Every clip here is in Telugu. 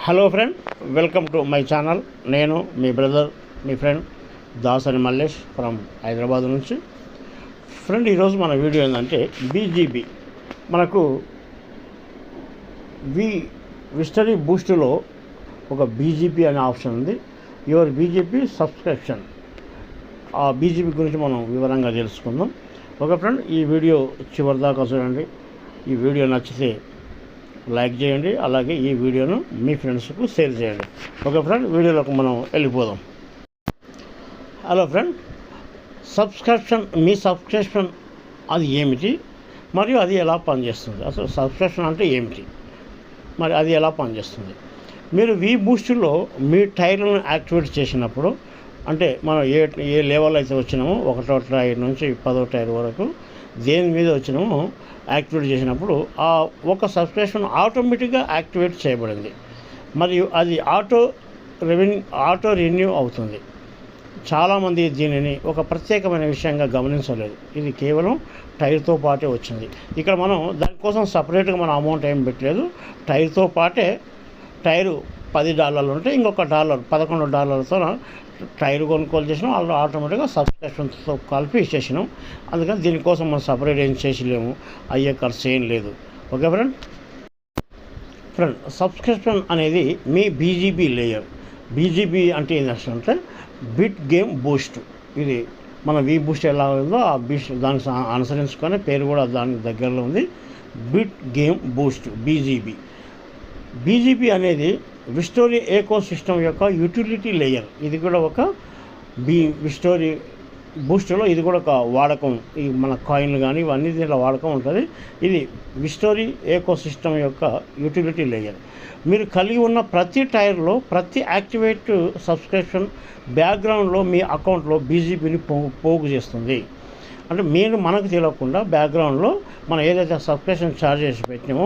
Hello friend, welcome to my channel. నేను మీ బ్రదర్, మీ ఫ్రెండ్ దాసరి మల్లేష్ ఫ్రమ్ హైదరాబాద్ నుంచి. ఫ్రెండ్, ఈరోజు మన వీడియో ఏంటంటే బీజీబీ మనకు విస్టరీ బూస్ట్లో ఒక బీజీపీ అనే ఆప్షన్ ఉంది. Your BGP subscription. ఆ బీజీపీ గురించి మనం వివరంగా తెలుసుకుందాం. ఓకే ఫ్రెండ్, ఈ వీడియో చివరి దాకా చూడండి. ఈ వీడియో నచ్చితే లైక్ చేయండి, అలాగే ఈ వీడియోను మీ ఫ్రెండ్స్కు షేర్ చేయండి. ఓకే ఫ్రెండ్, వీడియోలోకి మనం వెళ్ళిపోదాం. హలో ఫ్రెండ్, మీ సబ్స్క్రిప్షన్ అది ఏమిటి, మరియు అది ఎలా పనిచేస్తుంది? అసలు సబ్స్క్రిప్షన్ అంటే ఏమిటి, మరి అది ఎలా పనిచేస్తుంది? మీరు బూస్ట్లో మీ టైర్లను యాక్టివేట్ చేసినప్పుడు, అంటే మనం ఏ లెవెల్ అయితే వచ్చినామో, 1వ టైర్ నుంచి 10వ టైర్ వరకు దేని మీద వచ్చినామో యాక్టివేట్ చేసినప్పుడు ఆ ఒక సబ్స్క్రిప్షన్ ఆటోమేటిక్గా యాక్టివేట్ చేయబడింది, మరియు అది ఆటో రెన్యూ అవుతుంది. చాలామంది దీనిని ఒక ప్రత్యేకమైన విషయంగా గమనించలేదు. ఇది కేవలం టైర్తో పాటే వచ్చింది. ఇక్కడ మనం దానికోసం సపరేట్గా మన అమౌంట్ ఏం పెట్టలేదు. టైర్తో పాటే టైరు $10 ఉంటే ఇంకొక $11 టైర్ కొనుగోలు చేసినాం. వాళ్ళు ఆటోమేటిక్గా సబ్స్క్రిప్షన్తో కలిపి ఇచ్చేసినాం. అందుకని దీనికోసం మనం సపరేట్ ఏం చేసలేము, అయ్యే ఖర్చు ఏం లేదు. ఓకే ఫ్రెండ్, సబ్స్క్రిప్షన్ అనేది మీ బీజీబీ లేయర్. బీజీబీ అంటే ఏంటంటే బిట్ గేమ్ బూస్ట్. ఇది మన బూస్ట్ ఎలా ఉందో ఆ బూస్ట్ దానికి అనుసరించుకొని పేరు కూడా దానికి దగ్గరలో ఉంది. బిట్ గేమ్ బూస్ట్ బీజీబీ అనేది విస్టరీ ఏకో సిస్టమ్ యొక్క యూటిలిటీ లేయర్. ఇది కూడా ఒక విస్టరీ బూస్ట్లో ఇది కూడా ఒక వాడకం. ఈ మన కాయిన్లు కానీ ఇవన్నీ దీంట్లో వాడకం ఉంటుంది. ఇది విస్టరీ ఏకో సిస్టమ్ యొక్క యూటిలిటీ లేయర్. మీరు కలిగి ఉన్న ప్రతి టైర్లో ప్రతి యాక్టివేట్ సబ్స్క్రిప్షన్ బ్యాక్గ్రౌండ్లో మీ అకౌంట్లో బీజీబీని పోగు చేస్తుంది. అంటే మనకు తెలియకుండా బ్యాక్గ్రౌండ్లో మనం ఏదైతే సబ్స్క్రిప్షన్ ఛార్జ్ చేసి పెట్టినామో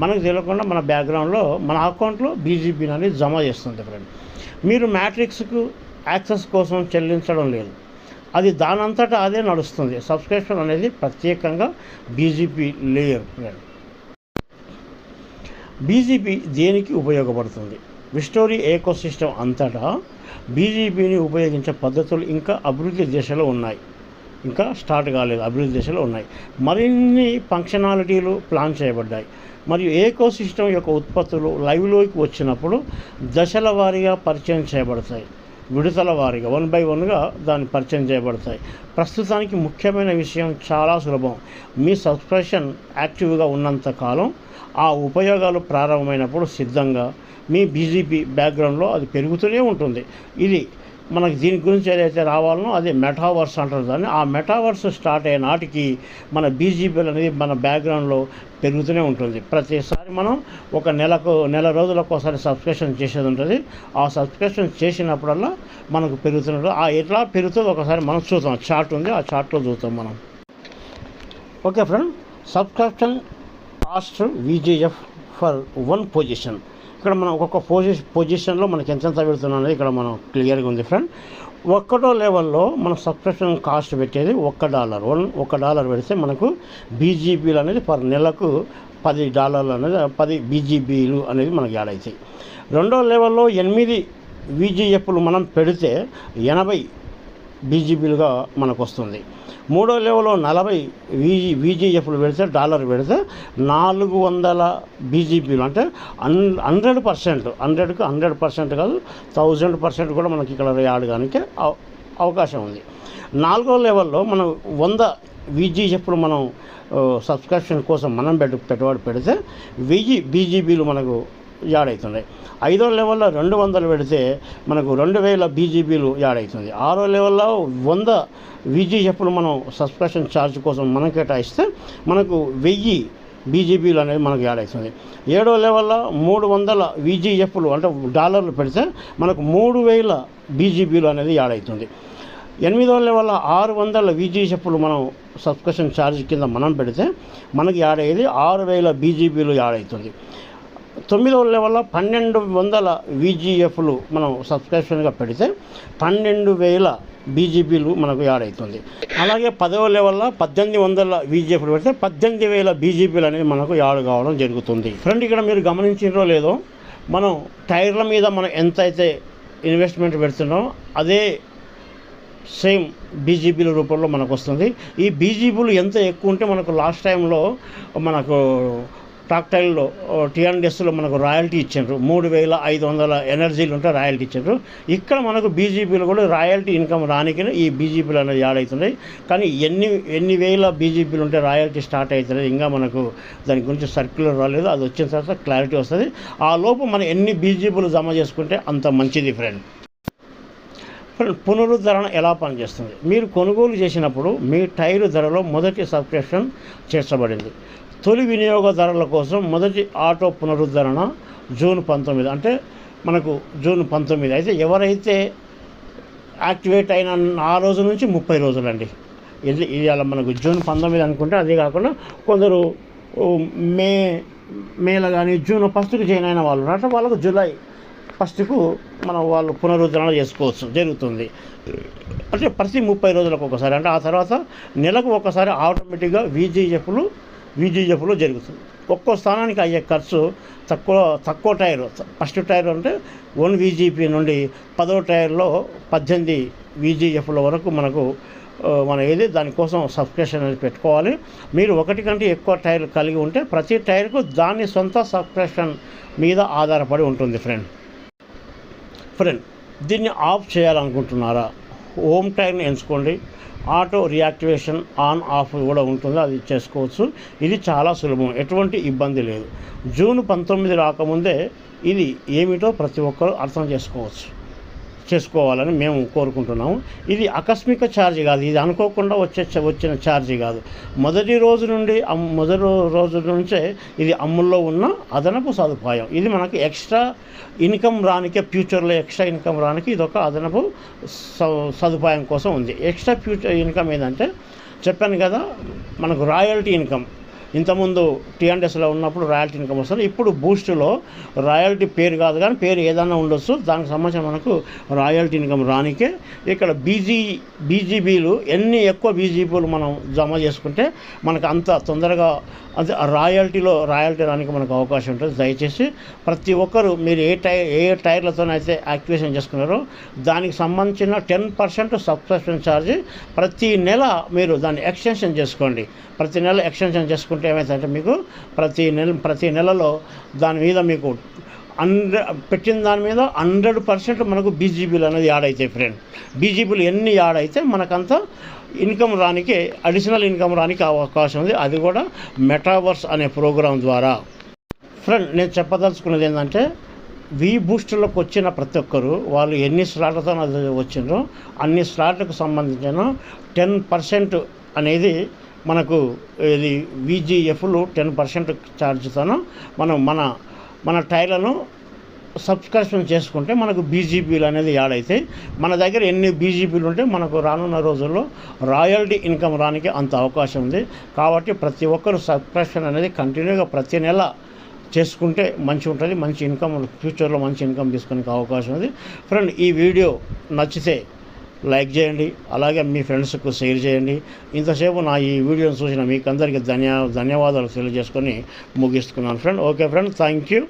మనకు తెలియకుండా మన బ్యాక్గ్రౌండ్లో మన అకౌంట్లో బీజీబీ అనేది జమ చేస్తుంది. ఫ్రెండ్, మీరు మ్యాట్రిక్స్కు యాక్సెస్ కోసం చెల్లించడం లేదు, అది దానంతటా అదే నడుస్తుంది. సబ్స్క్రిప్షన్ అనేది ప్రత్యేకంగా బీజీపీ లేయర్. ఫ్రెండ్, బీజీపీ దేనికి ఉపయోగపడుతుంది? విస్టరీ ఏకో సిస్టమ్ అంతటా బీజీబీని ఉపయోగించే పద్ధతులు ఇంకా అభివృద్ధి దశలో ఉన్నాయి. ఇంకా స్టార్ట్ కాలేదు, అభివృద్ధి దశలో ఉన్నాయి. మరిన్ని ఫంక్షనాలిటీలు ప్లాన్ చేయబడ్డాయి, మరియు ఏకో సిస్టమ్ యొక్క ఉత్పత్తులు లైవ్లోకి వచ్చినప్పుడు దశల వారీగా పరిచయం చేయబడతాయి. విడతల వారీగా 1 by 1గా దాన్ని పరిచయం చేయబడతాయి. ప్రస్తుతానికి ముఖ్యమైన విషయం చాలా సులభం. మీ సబ్స్క్రిప్షన్ యాక్టివ్గా ఉన్నంత కాలం ఆ ఉపయోగాలు ప్రారంభమైనప్పుడు సిద్ధంగా మీ బీజీపీ బ్యాక్గ్రౌండ్లో అది పెరుగుతూనే ఉంటుంది. ఇది మనకి దీని గురించి ఏదైతే రావాలనో అదే మెటావర్స్ అంటారు దాన్ని. ఆ మెటావర్స్ స్టార్ట్ అయ్యే నాటికి మన బీజీపీలు అనేది మన బ్యాక్గ్రౌండ్లో పెరుగుతూనే ఉంటుంది. ప్రతిసారి మనం ఒక నెల రోజులకు ఒకసారి సబ్స్క్రిప్షన్ చేసేది ఉంటుంది. ఆ సబ్స్క్రిప్షన్ చేసినప్పుడల్లా మనకు పెరుగుతున్నట్టు ఎట్లా పెరుగుతుందో ఒకసారి మనం చూద్దాం. చార్ట్ ఉంది, ఆ చార్ట్లో చూద్దాం మనం. Okay friend, subscription cost VGF for 1 position. ఇక్కడ మనం ఒక్కొక్క పొజిషన్లో మనకి ఎంత పెడుతున్నాం అనేది ఇక్కడ మనం క్లియర్గా ఉంది. ఫ్రెండ్, 1వ లెవెల్లో మనం సబ్స్క్రిప్షన్ కాస్ట్ పెట్టేది $1 పెడితే మనకు బీజీబీలు అనేది పర్ నెలకు $10 అనేది 10 బీజీబీలు అనేది మనకు యాడ్ అవుతాయి. 2వ లెవెల్లో 8 VGFలు మనం పెడితే 80 బీజీబీలుగా మనకు వస్తుంది. 3వ లెవెల్లో 40 VGFలు పెడితే $1 పెడితే 400 బీజీపీలు, అంటే 100%, 100కు 100% కాదు 1000% కూడా మనకి ఇక్కడ యాడ్ కానికి అవకాశం ఉంది. 4వ లెవెల్లో మనం 100 VGFలు మనం సబ్స్క్రిప్షన్ కోసం మనం పెట్టుబడి పెడితే 1000 బీజీబీలు మనకు యాడ్ అవుతున్నాయి. 5వ లెవెల్లో 200 పెడితే మనకు 2000 బీజీబీలు యాడ్ అవుతుంది. 6వ లెవెల్లో 100 VGFలు మనం సబ్స్క్రిప్షన్ ఛార్జ్ కోసం మనం కేటాయిస్తే మనకు 1000 బీజీబీలు అనేది మనకు యాడ్ అవుతుంది. 7వ లెవెల్లో 300 VGFలు అంటే $1 పెడితే మనకు 3000 బీజీబీలు అనేది యాడ్ అవుతుంది. 8వ లెవెల్లో 600 VGFలు మనం సబ్స్క్రిప్షన్ ఛార్జ్ కింద మనం పెడితే మనకి యాడ్ అయ్యేది 6000 బీజీబీలు యాడ్ అవుతుంది. 9వ లెవెల్లో 1200 VGFలు మనం సబ్స్క్రిప్షన్గా పెడితే 12000 బీజీపీలు మనకు యాడ్ అవుతుంది. అలాగే 10వ లెవెల్లో 1800 VGFలు పెడితే 18000 బీజీపీలు అనేది మనకు యాడ్ కావడం జరుగుతుంది. ఫ్రెండ్, ఇక్కడ మీరు గమనించారో లేదో మనం టైర్ల మీద మనం ఎంతైతే ఇన్వెస్ట్మెంట్ పెడుతున్నామో అదే సేమ్ బీజీపీల రూపంలో మనకు వస్తుంది. ఈ బీజీపీలు ఎంత ఎక్కువ ఉంటే మనకు లాస్ట్ టైంలో మనకు టాక్టైల్లో టీఎన్ఎస్లో మనకు రాయల్టీ ఇచ్చారు. 3500 ఎనర్జీలు ఉంటే రాయల్టీ ఇచ్చారు. ఇక్కడ మనకు బీజీపీలు కూడా రాయల్టీ ఇన్కమ్ రానికి ఈ బీజీపీలు అనేది యాడ్ అవుతున్నాయి. కానీ ఎన్ని వేల బీజీపీలు ఉంటే రాయల్టీ స్టార్ట్ అవుతుంది, ఇంకా మనకు దాని గురించి సర్క్యులర్ రాలేదు. అది వచ్చిన తర్వాత క్లారిటీ వస్తుంది. ఆ లోపు మనం ఎన్ని బీజీపీలు జమ చేసుకుంటే అంత మంచిది ఫ్రెండ్. పునరుద్ధరణ ఎలా పనిచేస్తుంది? మీరు కొనుగోలు చేసినప్పుడు మీ టైరు ధరలో మొదటి సబ్స్క్రిప్షన్ చేర్చబడింది. తొలి వినియోగదారుల కోసం మొదటి ఆటో పునరుద్ధరణ జూన్ 19, అంటే మనకు జూన్ 19 అయితే ఎవరైతే యాక్టివేట్ అయిన ఆ రోజు నుంచి 30 రోజులండి. ఇది అలా మనకు జూన్ 19 అనుకుంటే, అదే కాకుండా కొందరు మేలో కానీ జూన్ 1కు జాయిన్ అయిన వాళ్ళు అంటే వాళ్ళకు జూలై 1కు వాళ్ళు పునరుద్ధరణ చేసుకోవచ్చు, జరుగుతుంది. అంటే ప్రతి 30 రోజులకు ఒకసారి, అంటే ఆ తర్వాత నెలకు ఒకసారి ఆటోమేటిక్గా వీజీఎఫ్లు జరుగుతుంది. ఒక్కో స్థానానికి అయ్యే ఖర్చు తక్కువ టైరు, ఫస్ట్ టైర్ అంటే 1 వీజీపీ నుండి 10వ టైర్లో 18 వీజీఎఫ్ల వరకు మనకు దానికోసం సబ్స్క్రిప్షన్ అనేది పెట్టుకోవాలి. మీరు 1 కంటే ఎక్కువ టైర్లు కలిగి ఉంటే ప్రతి టైర్కు దాని సొంత సబ్స్క్రిప్షన్ మీద ఆధారపడి ఉంటుంది ఫ్రెండ్. దీన్ని ఆఫ్ చేయాలనుకుంటున్నారా? హోమ్ టైర్ని ఎంచుకోండి. ఆటో రియాక్టివేషన్ ఆన్ ఆఫ్ కూడా ఉంటుంది, అది చేసుకోవచ్చు. ఇది చాలా సులభం, ఎటువంటి ఇబ్బంది లేదు. జూన్ 19 రాకముందే ఇది ఏమిటో ప్రతి ఒక్కరూ అర్థం చేసుకోవాలని మేము కోరుకుంటున్నాము. ఇది ఆకస్మిక ఛార్జ్ కాదు, ఇది అనుకోకుండా వచ్చిన ఛార్జీ కాదు. మొదటి రోజు నుంచే ఇది అమల్లో ఉన్న అదనపు సదుపాయం. ఇది మనకి ఎక్స్ట్రా ఇన్కమ్ రానికే, ఫ్యూచర్లో ఎక్స్ట్రా ఇన్కమ్ రానికి ఇది ఒక అదనపు సదుపాయం కోసం ఉంది. ఎక్స్ట్రా ఫ్యూచర్ ఇన్కమ్ ఏంటంటే చెప్పాను కదా, మనకు రాయల్టీ ఇన్కమ్. ఇంతకుముందు టీఎన్ఎస్లో ఉన్నప్పుడు రాయల్టీ ఇన్కమ్ వస్తుంది. ఇప్పుడు బూస్ట్లో రాయల్టీ పేరు కాదు కానీ పేరు ఏదైనా ఉండొచ్చు, దానికి సంబంధించిన మనకు రాయల్టీ ఇన్కమ్ రానికే ఇక్కడ బీజీబీలు ఎన్ని ఎక్కువ బీజీబీలు మనం జమ చేసుకుంటే మనకు అంత తొందరగా అదే రాయల్టీ రానికి మనకు అవకాశం ఉంటుంది. దయచేసి ప్రతి ఒక్కరు మీరు ఏ టైర్లతోనైతే యాక్టివేషన్ చేసుకున్నారో దానికి సంబంధించిన 10% సబ్స్క్రిప్షన్ ఛార్జ్ ప్రతి నెల మీరు దాన్ని ఎక్స్టెన్షన్ చేసుకోండి. ప్రతి నెల ఎక్స్టెన్షన్ చేసుకుంటే ఏమవుతుందంటే మీకు ప్రతి నెలలో దాని మీద మీకు పెట్టిన దాని మీద 100% మనకు బీజీబీలు అనేది యాడ్ అవుతాయి ఫ్రెండ్. బీజీబీలు ఎన్ని యాడ్ అయితే మనకంతా ఇన్కమ్ రానికి, అడిషనల్ ఇన్కమ్ రానికి అవకాశం ఉంది. అది కూడా మెటావర్స్ అనే ప్రోగ్రాం ద్వారా. ఫ్రెండ్, నేను చెప్పదలుచుకున్నది ఏంటంటే బూస్టర్లోకి వచ్చిన ప్రతి ఒక్కరు వాళ్ళు ఎన్ని స్లాట్లతో వచ్చిండ్రో అన్ని స్లాట్లకు సంబంధించిన 10% అనేది మనకు ఇది వీజీఎఫ్లు 10% ఛార్జ్తోనూ మనం మన టైర్లను సబ్స్క్రిప్షన్ చేసుకుంటే మనకు బీజీపీలు అనేది యాడ్ అవుతాయి. మన దగ్గర ఎన్ని బీజీపీలు ఉంటే మనకు రానున్న రోజుల్లో రాయల్టీ ఇన్కమ్ రానికి అంత అవకాశం ఉంది. కాబట్టి ప్రతి ఒక్కరు సబ్స్క్రిప్షన్ అనేది కంటిన్యూగా ప్రతి నెల చేసుకుంటే మంచి ఉంటుంది. మంచి ఇన్కమ్, ఫ్యూచర్లో మంచి ఇన్కమ్ తీసుకునే అవకాశం ఉంది. ఫ్రెండ్, ఈ వీడియో నచ్చితే లైక్ చేయండి, అలాగే మీ ఫ్రెండ్స్కు షేర్ చేయండి. ఇంతసేపు నా ఈ వీడియోని చూసిన మీకు అందరికీ ధన్యవాదాలు తెలియజేసుకొని ముగిస్తున్నాను friend. Okay friend, thank you.